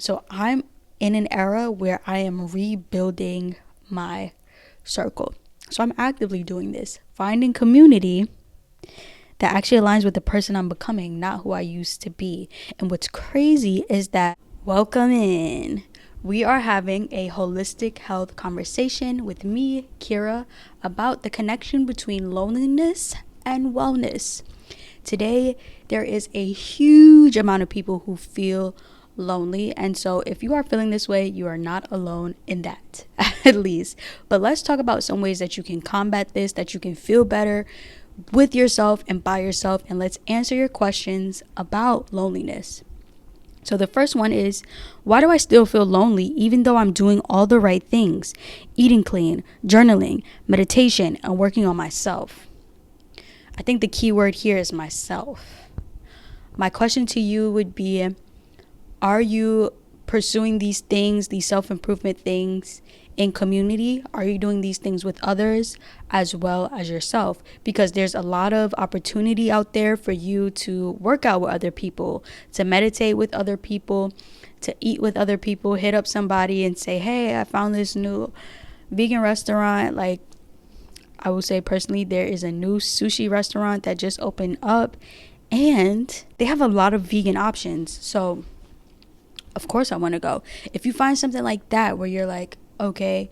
So I'm in an era where I am rebuilding my circle. So I'm actively doing this, finding community that actually aligns with the person I'm becoming, not who I used to be. And what's crazy is that, welcome in. We are having a holistic health conversation with me, Kira, about the connection between loneliness and wellness. Today, there is a huge amount of people who feel lonely. And so if you are feeling this way, you are not alone in that, at least. But let's talk about some ways that you can combat this, that you can feel better with yourself and by yourself. And let's answer your questions about loneliness. So the first one is, why do I still feel lonely even though I'm doing all the right things? Eating clean, journaling, meditation, and working on myself. I think the key word here is myself. My question to you would be, are you pursuing these things, these self-improvement things in community? Are you doing these things with others as well as yourself? Because there's a lot of opportunity out there for you to work out with other people, to meditate with other people, to eat with other people, hit up somebody and say, hey, I found this new vegan restaurant. Like, I will say personally, there is a new sushi restaurant that just opened up and they have a lot of vegan options. So of course I want to go. If you find something like that where you're like, okay,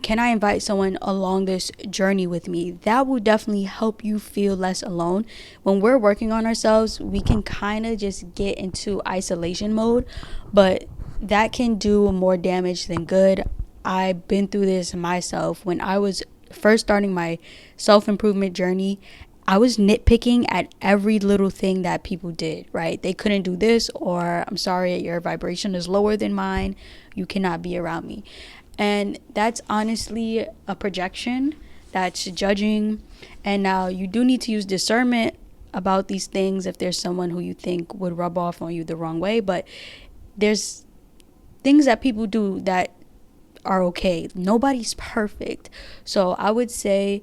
can I invite someone along this journey with me? That will definitely help you feel less alone. When we're working on ourselves, we can kind of just get into isolation mode, but that can do more damage than good. I've been through this myself. When I was first starting my self-improvement journey, I was nitpicking at every little thing that people did, right? They couldn't do this, or I'm sorry, your vibration is lower than mine. You cannot be around me. And that's honestly a projection. That's judging. And now you do need to use discernment about these things if there's someone who you think would rub off on you the wrong way. But there's things that people do that are okay. Nobody's perfect. So I would say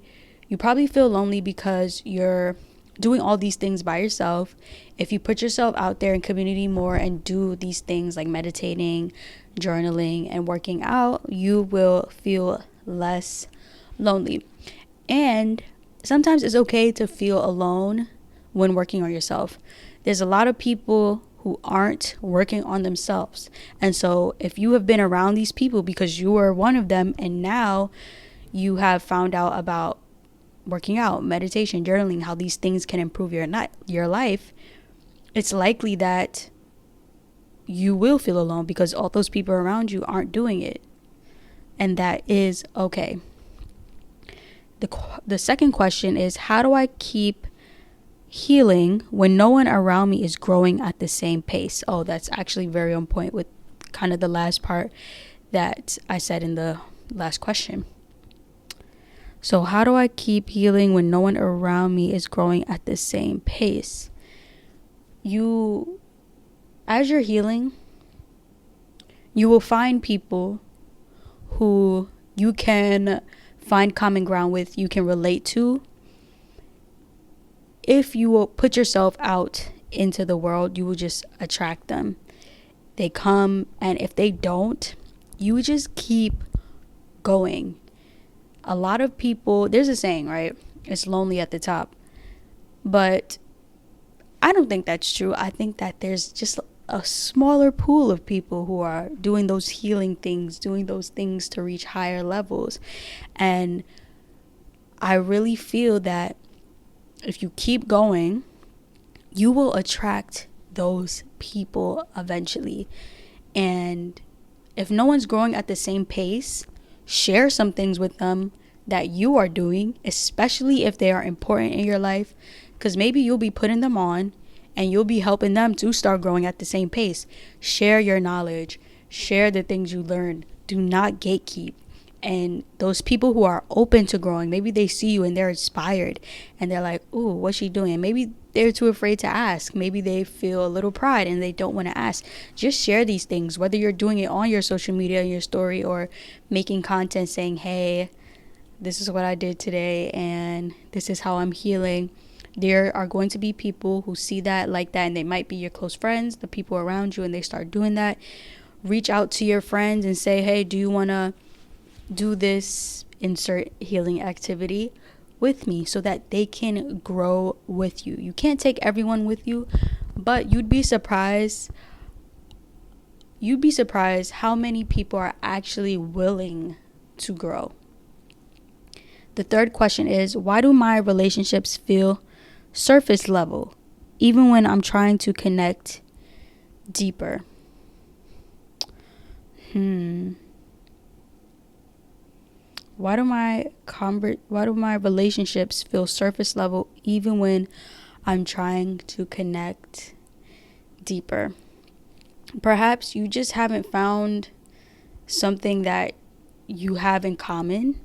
you probably feel lonely because you're doing all these things by yourself. If you put yourself out there in community more and do these things like meditating, journaling, and working out, you will feel less lonely. And sometimes it's okay to feel alone when working on yourself. There's a lot of people who aren't working on themselves. And so if you have been around these people because you were one of them and now you have found out about working out, meditation, journaling, how these things can improve your life, it's likely that you will feel alone because all those people around you aren't doing it. And that is okay. The second question is, how do I keep healing when no one around me is growing at the same pace? Oh, that's actually very on point with kind of the last part that I said in the last question. So how do I keep healing when no one around me is growing at the same pace? As you're healing, you will find people who you can find common ground with, you can relate to. If you will put yourself out into the world, you will just attract them. They come, and if they don't, you just keep going. A lot of people, there's a saying, right? It's lonely at the top. But I don't think that's true. I think that there's just a smaller pool of people who are doing those healing things, doing those things to reach higher levels. And I really feel that if you keep going, you will attract those people eventually. And if no one's growing at the same pace, share some things with them that you are doing, especially if they are important in your life, because maybe you'll be putting them on and you'll be helping them to start growing at the same pace. Share your knowledge, share the things you learned. Do not gatekeep. And those people who are open to growing, maybe they see you and they're inspired and they're like, ooh, what's she doing? Maybe they're too afraid to ask. Maybe they feel a little pride and they don't want to ask. Just share these things, whether you're doing it on your social media, your story, or making content saying, hey, this is what I did today and this is how I'm healing. There are going to be people who see that, like that, and they might be your close friends, the people around you, and they start doing that. reach out to your friends and say, hey, do you want to do this insert healing activity with me, so that they can grow with you. You can't take everyone with you, but you'd be surprised how many people are actually willing to grow. The third question is, why do my relationships feel surface level even when I'm trying to connect deeper? Why do my relationships feel surface level even when I'm trying to connect deeper? Perhaps you just haven't found something that you have in common.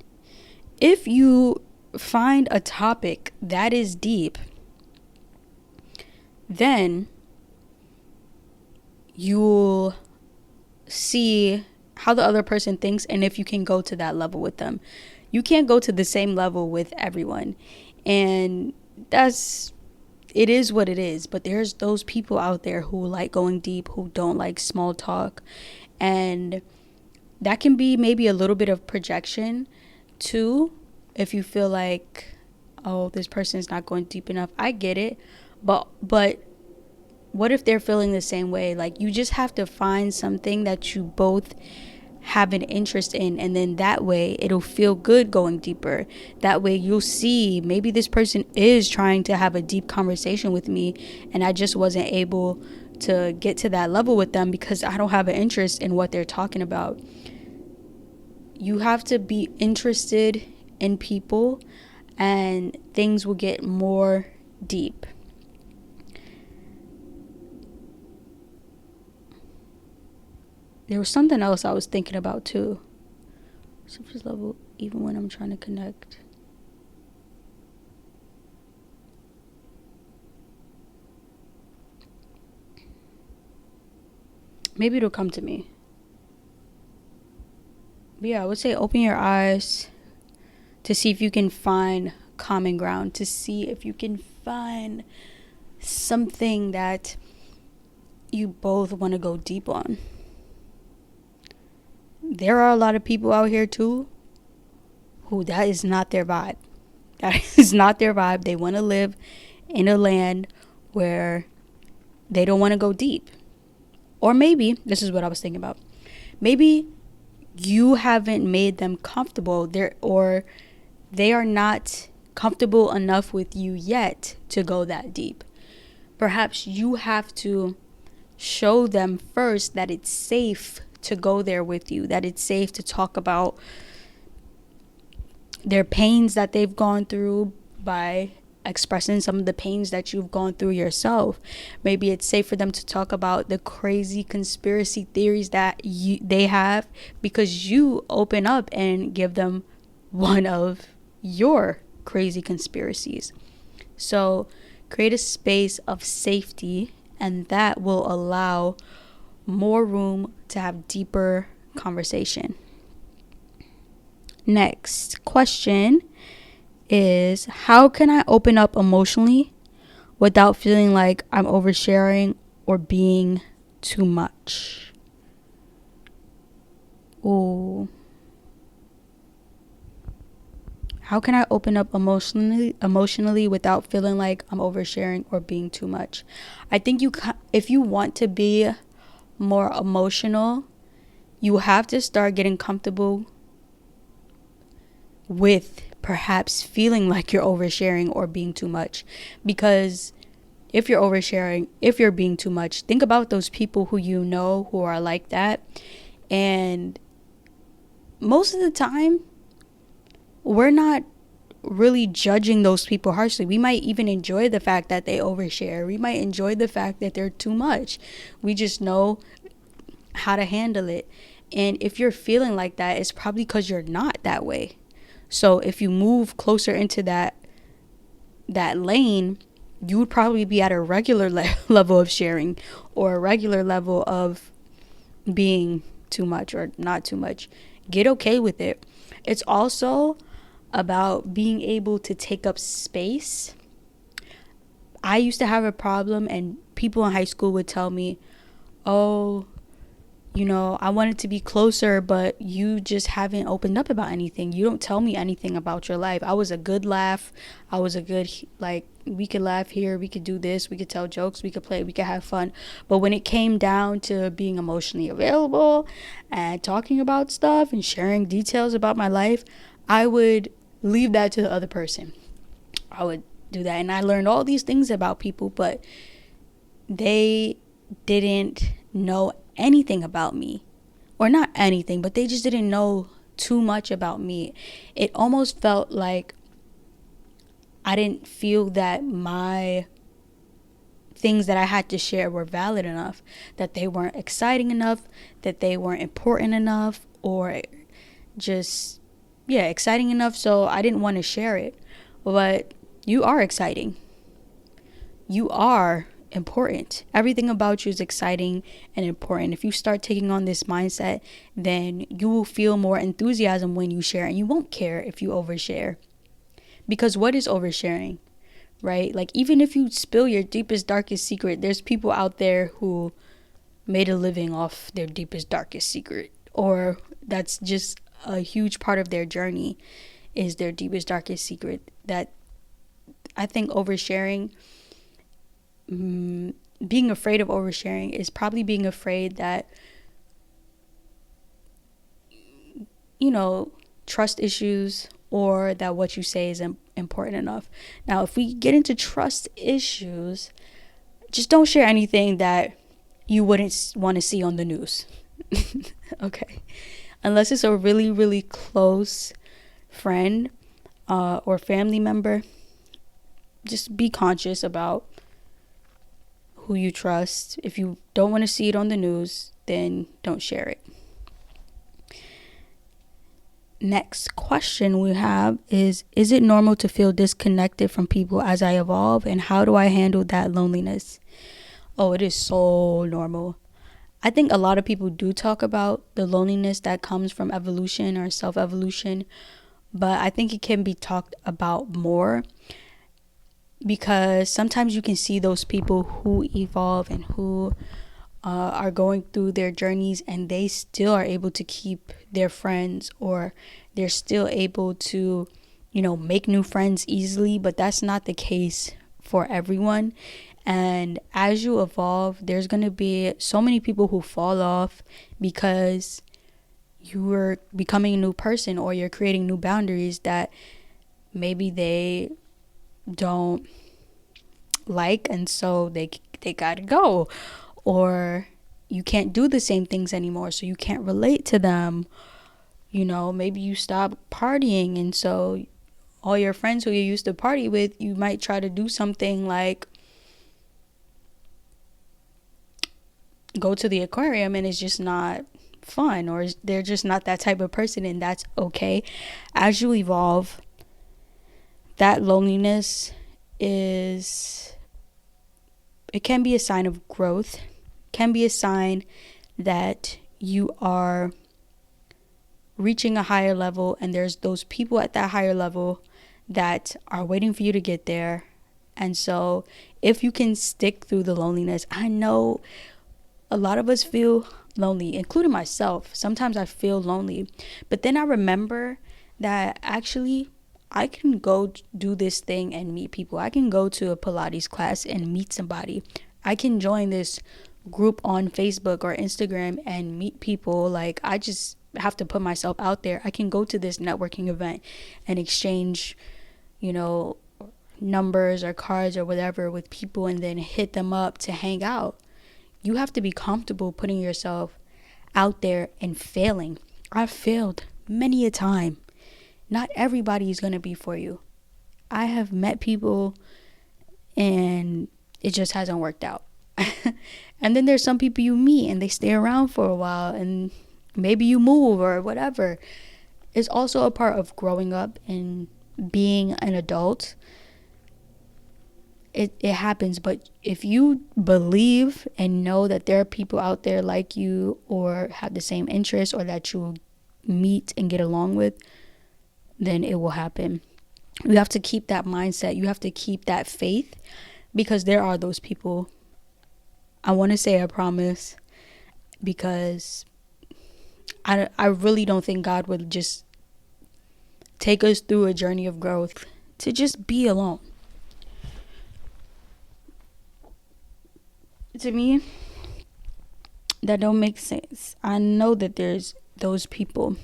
If you find a topic that is deep, then you'll see how the other person thinks and if you can go to that level with them. You can't go to the same level with everyone, and it is what it is. But there's those people out there who like going deep, who don't like small talk, and that can be maybe a little bit of projection too. If you feel like, oh, this person is not going deep enough, I get it, but what if they're feeling the same way? Like, you just have to find something that you both have an interest in, and then that way it'll feel good going deeper. That way you'll see, maybe this person is trying to have a deep conversation with me and I just wasn't able to get to that level with them because I don't have an interest in what they're talking about. You have to be interested in people and things will get more deep. There was something else I was thinking about too. Surface level, even when I'm trying to connect. Maybe it'll come to me. But yeah, I would say open your eyes to see if you can find common ground, to see if you can find something that you both want to go deep on. There are a lot of people out here too who that is not their vibe. That is not their vibe. They want to live in a land where they don't want to go deep. Or maybe, this is what I was thinking about, maybe you haven't made them comfortable there, or they are not comfortable enough with you yet to go that deep. Perhaps you have to show them first that it's safe to go there with you, that it's safe to talk about their pains that they've gone through by expressing some of the pains that you've gone through yourself. Maybe it's safe for them to talk about the crazy conspiracy theories that they have, because you open up and give them one of your crazy conspiracies. So create a space of safety, and that will allow more room to have deeper conversation. Next question is, how can I open up emotionally without feeling like I'm oversharing or being too much? Ooh. How can I open up emotionally without feeling like I'm oversharing or being too much? I think if you want to be more emotional, you have to start getting comfortable with perhaps feeling like you're oversharing or being too much. Because if you're oversharing, if you're being too much, think about those people who you know who are like that. And most of the time, we're not really judging those people harshly. We might even enjoy the fact that they overshare. We might enjoy the fact that they're too much. We just know how to handle it. And if you're feeling like that, it's probably because you're not that way. So if you move closer into that lane, you would probably be at a regular level of sharing, or a regular level of being too much or not too much. Get okay with it. It's also about being able to take up space. I used to have a problem, and people in high school would tell me, oh, I wanted to be closer, but you just haven't opened up about anything. You don't tell me anything about your life. I was a good laugh. I was a good, like, we could laugh here, we could do this, we could tell jokes, we could play, we could have fun. But when it came down to being emotionally available and talking about stuff and sharing details about my life, I would leave that to the other person. I would do that. And I learned all these things about people, but they didn't know anything about me, or not anything, but they just didn't know too much about me. It almost felt like I didn't feel that my things that I had to share were valid enough, that they weren't exciting enough, that they weren't important enough, or just, yeah, exciting enough. So I didn't want to share it. But you are exciting. You are important. Everything about you is exciting and important. If you start taking on this mindset, then you will feel more enthusiasm when you share, and you won't care if you overshare. Because what is oversharing, right? Like, even if you spill your deepest, darkest secret, there's people out there who made a living off their deepest, darkest secret, or that's just a huge part of their journey, is their deepest, darkest secret. That I think oversharing, being afraid of oversharing is probably being afraid that, trust issues, or that what you say is important enough. Now, if we get into trust issues, just don't share anything that you wouldn't want to see on the news. Okay. Unless it's a really, really close friend or family member, just be conscious about who you trust. If you don't want to see it on the news, then don't share it. Next question we have is it normal to feel disconnected from people as I evolve, and how do I handle that loneliness? Oh, it is so normal. I think a lot of people do talk about the loneliness that comes from evolution or self-evolution, but I think it can be talked about more, because sometimes you can see those people who evolve and who are going through their journeys, and they still are able to keep their friends, or they're still able to, make new friends easily. But that's not the case for everyone. And as you evolve, there's going to be so many people who fall off because you are becoming a new person, or you're creating new boundaries that maybe they don't like, and so they gotta go. Or you can't do the same things anymore, so you can't relate to them. Maybe you stop partying, and so all your friends who you used to party with, you might try to do something like go to the aquarium, and it's just not fun, or they're just not that type of person, and that's okay. As you evolve, that loneliness it can be a sign of growth, can be a sign that you are reaching a higher level, and there's those people at that higher level that are waiting for you to get there. And so if you can stick through the loneliness, I know a lot of us feel lonely, including myself. Sometimes I feel lonely, but then I remember that actually I can go do this thing and meet people. I can go to a Pilates class and meet somebody. I can join this group on Facebook or Instagram and meet people. Like, I just have to put myself out there. I can go to this networking event and exchange, numbers or cards or whatever with people, and then hit them up to hang out. You have to be comfortable putting yourself out there and failing. I've failed many a time. Not everybody is going to be for you. I have met people and it just hasn't worked out. And then there's some people you meet and they stay around for a while, and maybe you move or whatever. It's also a part of growing up and being an adult. It happens, but if you believe and know that there are people out there like you, or have the same interests, or that you will meet and get along with, then it will happen. You have to keep that mindset. You have to keep that faith, because there are those people. I want to say, I promise, because I really don't think God would just take us through a journey of growth to just be alone. To me, that don't make sense. I know that there's those people.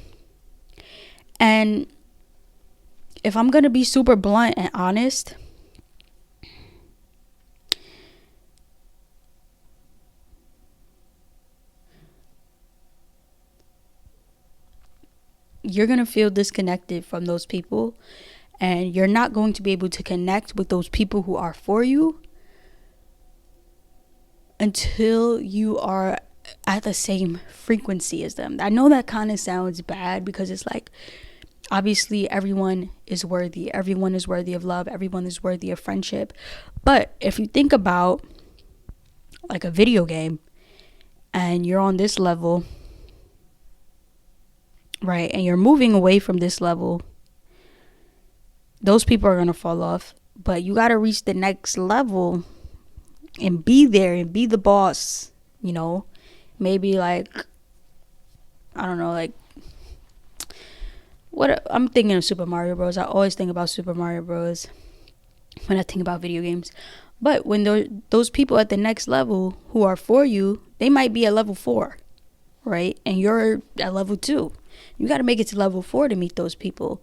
And if I'm going to be super blunt and honest, you're going to feel disconnected from those people, and you're not going to be able to connect with those people who are for you until you are at the same frequency as them. I know that kind of sounds bad because it's like, obviously everyone is worthy. Everyone is worthy of love. Everyone is worthy of friendship. But if you think about like a video game and you're on this level, right, and you're moving away from this level, those people are going to fall off. But you got to reach the next level and be there and be the boss, you know. Maybe like, I don't know, like, what I'm thinking of Super Mario Bros. I always think about Super Mario Bros. When I think about video games. But when those people at the next level who are for you, they might be at level 4, right? And you're at level 2. You got to make it to level 4 to meet those people.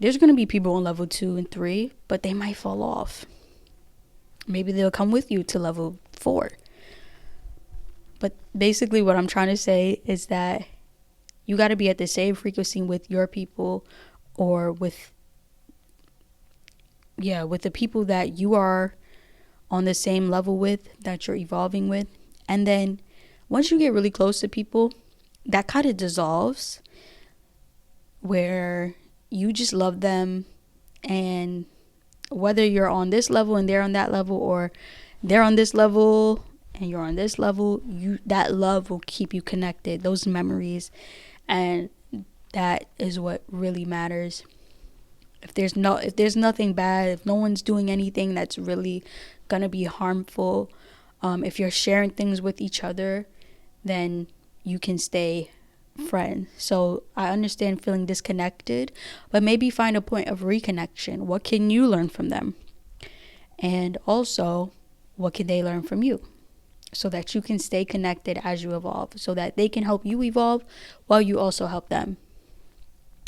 There's going to be people on level 2 and 3, but they might fall off. Maybe they'll come with you to level 4. But basically what I'm trying to say is that you got to be at the same frequency with your people, or with the people that you are on the same level with, that you're evolving with. And then once you get really close to people, that kind of dissolves, where you just love them, and whether you're on this level and they're on that level, or they're on this level and you're on this level, that love will keep you connected, those memories. And that is what really matters. If there's nothing bad, if no one's doing anything that's really gonna be harmful, if you're sharing things with each other, then you can stay friends. So I understand feeling disconnected, but maybe find a point of reconnection. What can you learn from them? And also, what can they learn from you? So that you can stay connected as you evolve, so that they can help you evolve while you also help them.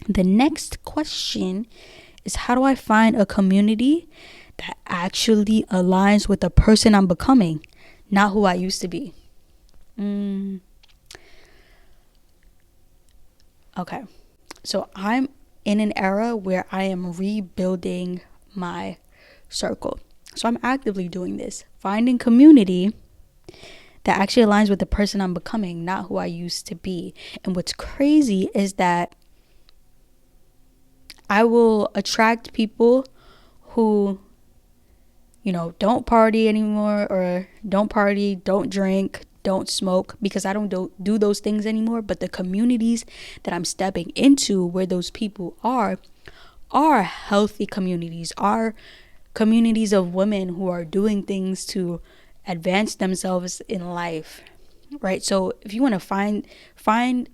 The next question is, how do I find a community that actually aligns with the person I'm becoming, not who I used to be? Okay, so I'm in an era where I am rebuilding my circle. So I'm actively doing this, finding community that actually aligns with the person I'm becoming, not who I used to be. And what's crazy is that I will attract people who, don't party anymore, or don't drink, don't smoke, because I don't do those things anymore. But the communities that I'm stepping into, where those people are healthy communities, are communities of women who are doing things to advance themselves in life, right? So if you want to find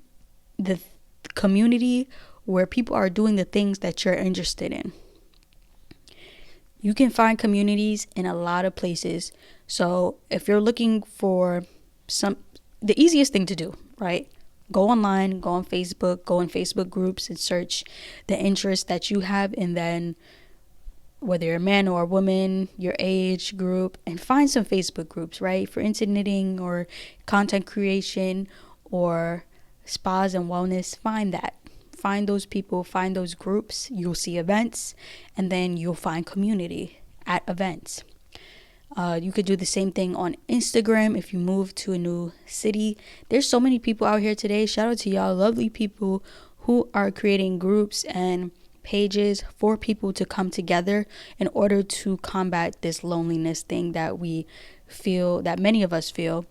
the community where people are doing the things that you're interested in, you can find communities in a lot of places. So if you're looking for the easiest thing to do, right? Go online, go on Facebook, go in Facebook groups and search the interests that you have, and then whether you're a man or a woman, your age group, and find some Facebook groups, right? For instant knitting or content creation or spas and wellness, find that. Find those people, find those groups. You'll see events, and then you'll find community at events. You could do the same thing on Instagram if you move to a new city. There's so many people out here today. Shout out to y'all, lovely people who are creating groups and pages for people to come together in order to combat this loneliness thing that we feel, that many of us feel,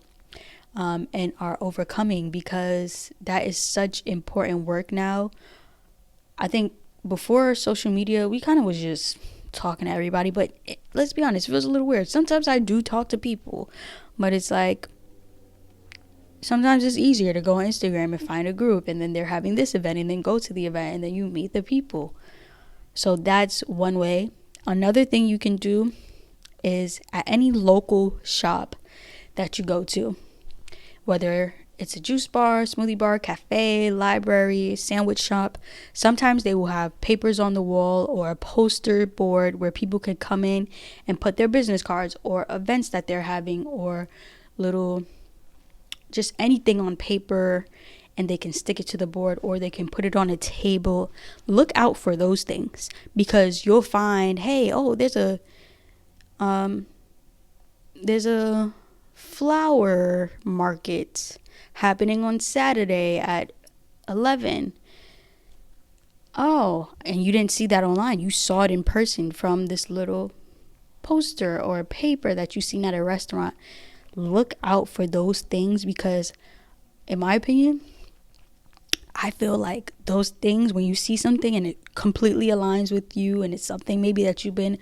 and are overcoming, because that is such important work now. I think before social media, we kind of was just talking to everybody, but let's be honest, it feels a little weird. Sometimes I do talk to people, but it's like sometimes it's easier to go on Instagram and find a group, and then they're having this event, and then go to the event, and then you meet the people. So that's one way. Another thing you can do is at any local shop that you go to, whether it's a juice bar, smoothie bar, cafe, library, sandwich shop, sometimes they will have papers on the wall or a poster board where people can come in and put their business cards or events that they're having, or little, just anything on paper, and they can stick it to the board, or they can put it on a table. Look out for those things, because you'll find, hey, oh, there's a flower market happening on Saturday at 11. Oh, and you didn't see that online. You saw it in person from this little poster or paper that you seen at a restaurant. Look out for those things, because in my opinion, I feel like those things, when you see something and it completely aligns with you, and it's something maybe that you've been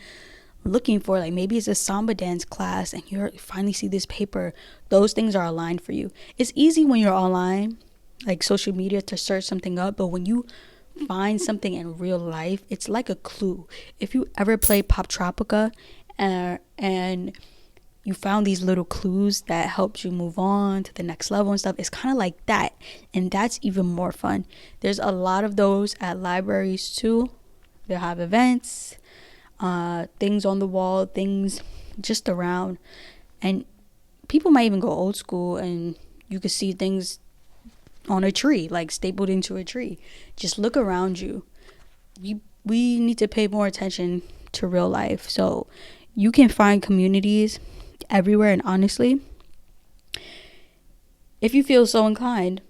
looking for, like maybe it's a samba dance class and you finally see this paper, those things are aligned for you. It's easy when you're online, like social media, to search something up, but when you find something in real life, it's like a clue. If you ever play Pop Tropica and you found these little clues that helped you move on to the next level and stuff, it's kind of like that, and that's even more fun. There's a lot of those at libraries too. They'll have events, things on the wall, things just around, and people might even go old school and you could see things on a tree, like stapled into a tree. Just look around you. We need to pay more attention to real life, so you can find communities everywhere. And honestly, if you feel so inclined,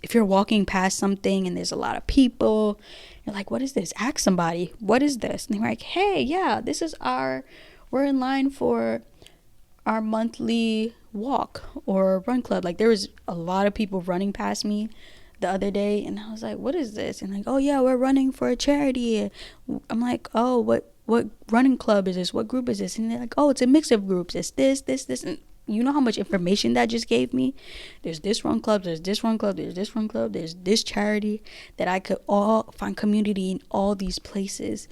if you're walking past something and there's a lot of people, you're like, what is this? Ask somebody, what is this? And they're like, hey, yeah, this is we're in line for our monthly walk or run club. Like, there was a lot of people running past me the other day, and I was like, what is this? And like, oh yeah, we're running for a charity. I'm like, oh, what running club is this? What group is this? And they're like, oh, it's a mix of groups. It's this, and you know how much information that just gave me? There's this run club, there's this run club, there's this run club, there's this charity, that I could all find community in all these places.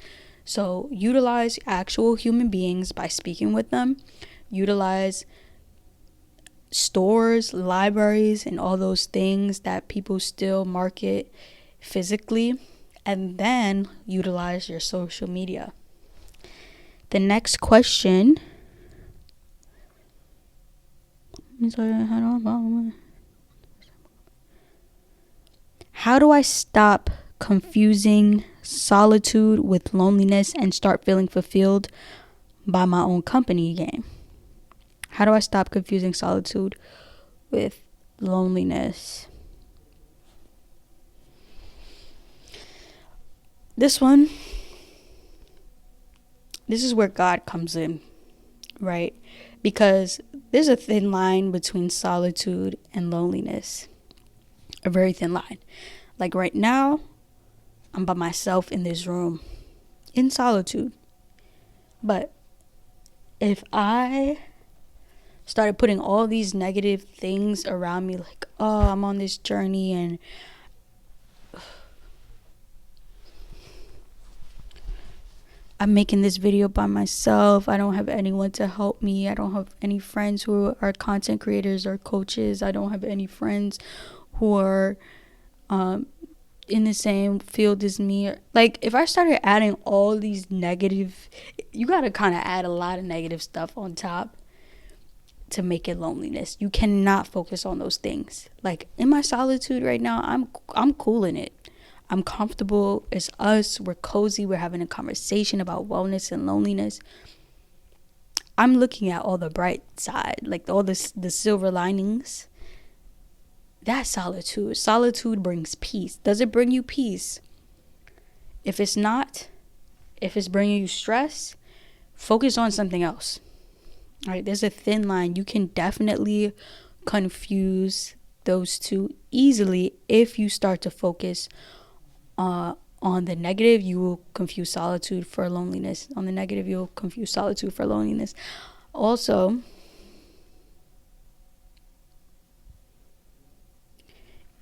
So utilize actual human beings by speaking with them. Utilize stores, libraries, and all those things that people still market physically. And then utilize your social media. The next question. How do I stop confusing solitude with loneliness and start feeling fulfilled by my own company again? How do I stop confusing solitude with loneliness? This is where God comes in, right? Because there's a thin line between solitude and loneliness. A very thin line. Like right now, I'm by myself in this room in solitude. But if I started putting all these negative things around me, like, oh, I'm on this journey and I'm making this video by myself, I don't have anyone to help me, I don't have any friends who are content creators or coaches, I don't have any friends who are in the same field as me. Like, if I started adding all these negative, you gotta kind of add a lot of negative stuff on top to make it loneliness. You cannot focus on those things. Like, in my solitude right now, I'm cool in it. I'm comfortable. It's us. We're cozy. We're having a conversation about wellness and loneliness. I'm looking at all the bright side, like all the silver linings. That's solitude. Solitude brings peace. Does it bring you peace? If it's not, if it's bringing you stress, focus on something else. All right, there's a thin line. You can definitely confuse those two easily. If you start to focus on the negative, you will confuse solitude for loneliness. On the negative, you'll confuse solitude for loneliness. Also,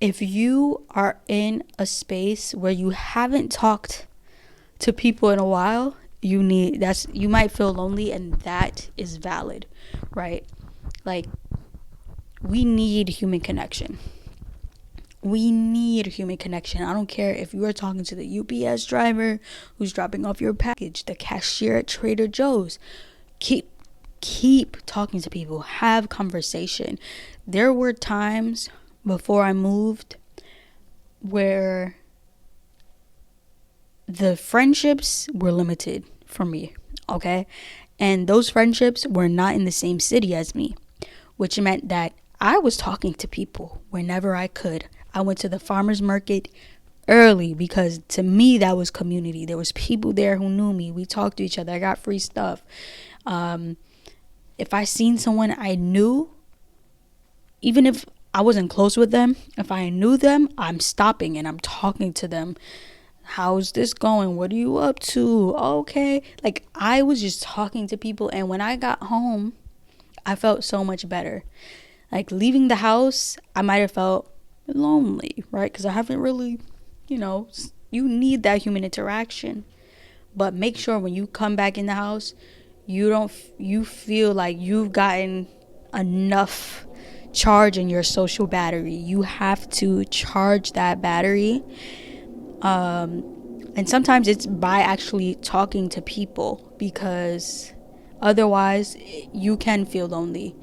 if you are in a space where you haven't talked to people in a while, you might feel lonely, and that is valid, right? Like, we need human connection. We need human connection. I don't care if you are talking to the UPS driver who's dropping off your package, the cashier at Trader Joe's. Keep talking to people. Have conversation. There were times before I moved where the friendships were limited for me, okay? And those friendships were not in the same city as me, which meant that I was talking to people whenever I could. I went to the farmer's market early because to me that was community. There was people there who knew me. We talked to each other. I got free stuff. If I seen someone I knew, even if I wasn't close with them, if I knew them, I'm stopping and I'm talking to them. How's this going? What are you up to? Okay. Like, I was just talking to people, and when I got home, I felt so much better. Like, leaving the house, I might have felt lonely, right? Because I haven't really, you need that human interaction. But make sure when you come back in the house, you feel like you've gotten enough charge in your social battery. You have to charge that battery. And sometimes it's by actually talking to people, because otherwise you can feel lonely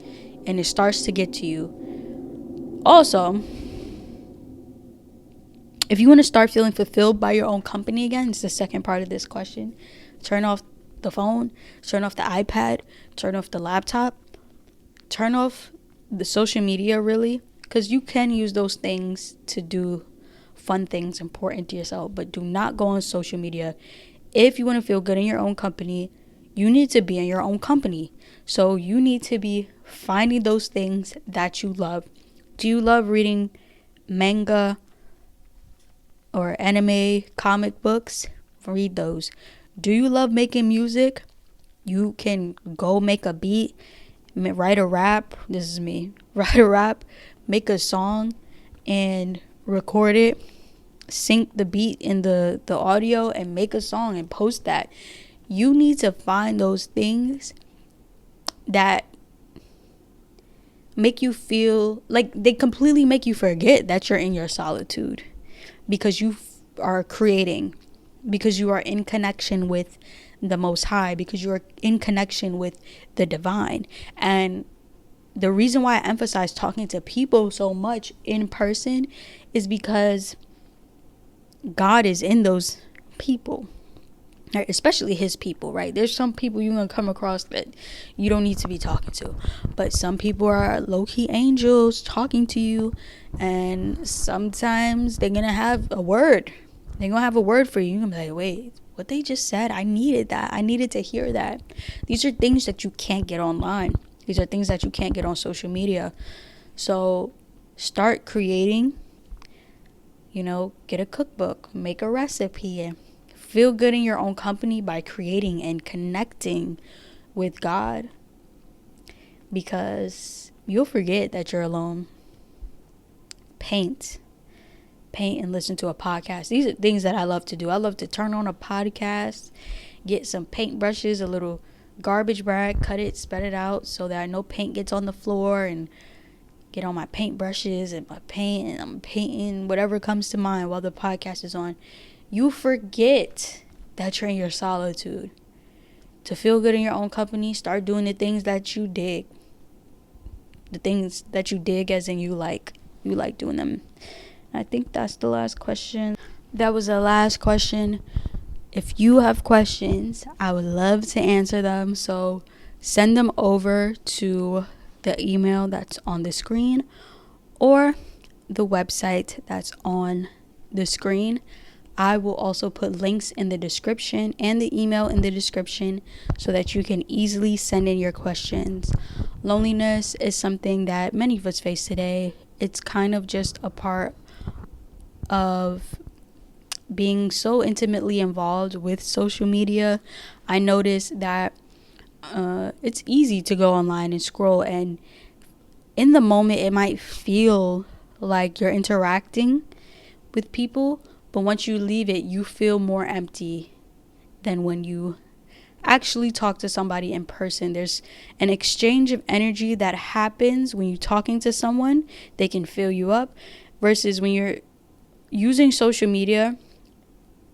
and it starts to get to you. Also, if you want to start feeling fulfilled by your own company again, it's the second part of this question. Turn off the phone, turn off the iPad, turn off the laptop, turn off the social media, really, because you can use those things to do fun things important to yourself, but do not go on social media. If you want to feel good in your own company, you need to be in your own company. So you need to be finding those things that you love. Do you love reading manga or anime comic books? Read those. Do you love making music? You can go make a beat, write a rap. This is me. Write a rap, make a song, and record it. Sync the beat in the audio and make a song and post that. You need to find those things that make you feel like they completely make you forget that you're in your solitude, because you are creating, because you are in connection with the Most High, because you are in connection with the divine. And the reason why I emphasize talking to people so much in person is because God is in those people, right? Especially his people, right? There's some people you're going to come across that you don't need to be talking to, but some people are low-key angels talking to you, and sometimes they're going to have a word. They're going to have a word for you. You're going to be like, wait, what they just said, I needed that. I needed to hear that. These are things that you can't get online. These are things that you can't get on social media. So start creating. Get a cookbook, make a recipe, feel good in your own company by creating and connecting with God, because you'll forget that you're alone. Paint and listen to a podcast. These are things that I love to do. I love to turn on a podcast, get some paint brushes, a little garbage bag, cut it, spread it out so that no paint gets on the floor, and get on my paint brushes and my paint, and I'm painting whatever comes to mind while the podcast is on. You forget that you're in your solitude. To feel good in your own company, start doing the things that you dig. The things that you dig as in you like doing them. I think that's the last question. That was the last question. If you have questions, I would love to answer them. So send them over to the email that's on the screen or the website that's on the screen. I will also put links in the description and the email in the description so that you can easily send in your questions. Loneliness is something that many of us face today. It's kind of just a part of being so intimately involved with social media. I noticed that it's easy to go online and scroll, and in the moment it might feel like you're interacting with people, but once you leave it, you feel more empty than when you actually talk to somebody in person. There's an exchange of energy that happens when you're talking to someone. They can fill you up, versus when you're using social media,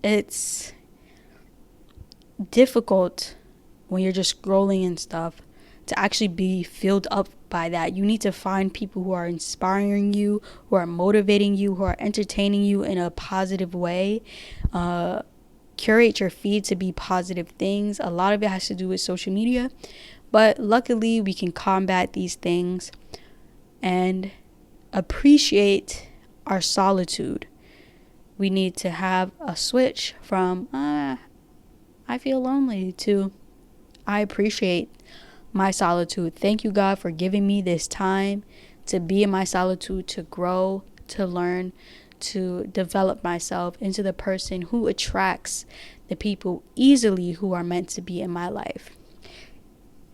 it's difficult when you're just scrolling and stuff to actually be filled up by that. You need to find people who are inspiring you, who are motivating you, who are entertaining you in a positive way. Curate your feed to be positive things. A lot of it has to do with social media, but luckily we can combat these things and appreciate our solitude. We need to have a switch from I feel lonely to I appreciate my solitude. Thank you, God, for giving me this time to be in my solitude, to grow, to learn, to develop myself into the person who attracts the people easily who are meant to be in my life.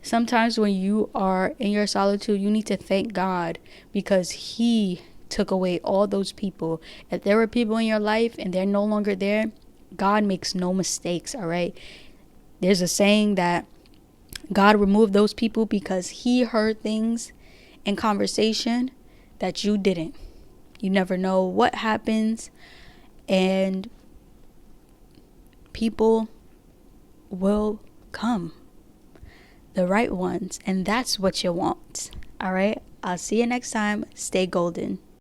Sometimes when you are in your solitude, you need to thank God, because He took away all those people. If there were people in your life and they're no longer there, God makes no mistakes, all right? There's a saying that God removed those people because He heard things in conversation that you didn't. You never know what happens, and people will come, the right ones, and that's what you want. All right, I'll see you next time. Stay golden.